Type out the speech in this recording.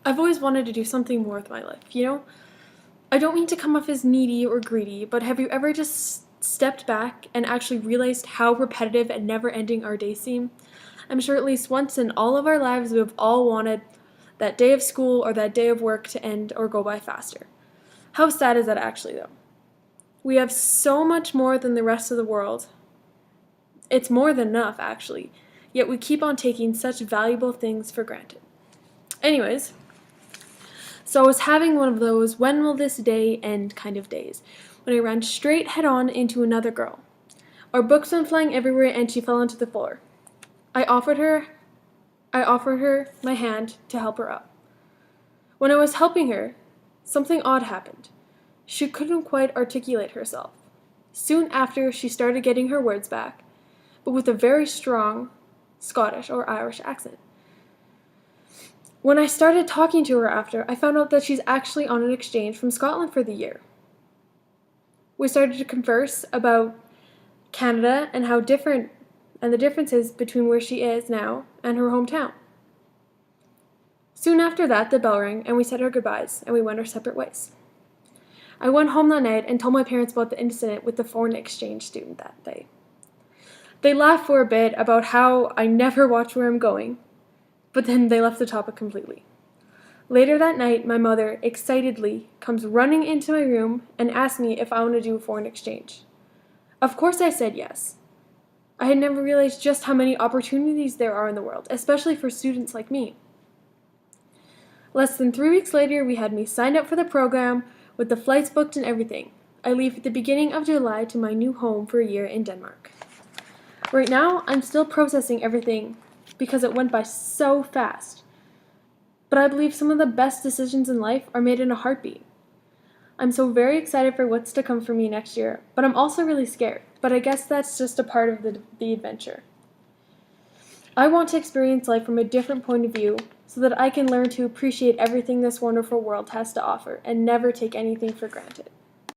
I've always wanted to do something more with my life, you know? I don't mean to come off as needy or greedy, but have you ever just stepped back and actually realized how repetitive and never ending our days seem? I'm sure at least once in all of our lives we have all wanted that day of school or that day of work to end or go by faster. How sad is that actually, though? We have so much more than the rest of the world. It's more than enough, actually, yet we keep on taking such valuable things for granted. Anyways, so I was having one of those when will this day end kind of days, when I ran straight head on into another girl. Our books went flying everywhere and she fell onto the floor. I offered her my hand to help her up. When I was helping her, something odd happened. She couldn't quite articulate herself. Soon after, she started getting her words back, but with a very strong Scottish or Irish accent. When I started talking to her after, I found out that she's actually on an exchange from Scotland for the year. We started to converse about Canada and the differences between where she is now and her hometown. Soon after that, the bell rang and we said our goodbyes and we went our separate ways. I went home that night and told my parents about the incident with the foreign exchange student that day. They laughed for a bit about how I never watch where I'm going, but then they left the topic completely. Later that night, my mother, excitedly, comes running into my room and asks me if I want to do a foreign exchange. Of course I said yes. I had never realized just how many opportunities there are in the world, especially for students like me. Less than 3 weeks later, we had me signed up for the program, with the flights booked and everything. I leave at the beginning of July to my new home for a year in Denmark. Right now, I'm still processing everything because it went by so fast. But I believe some of the best decisions in life are made in a heartbeat. I'm so very excited for what's to come for me next year, but I'm also really scared. But I guess that's just a part of the adventure. I want to experience life from a different point of view so that I can learn to appreciate everything this wonderful world has to offer and never take anything for granted.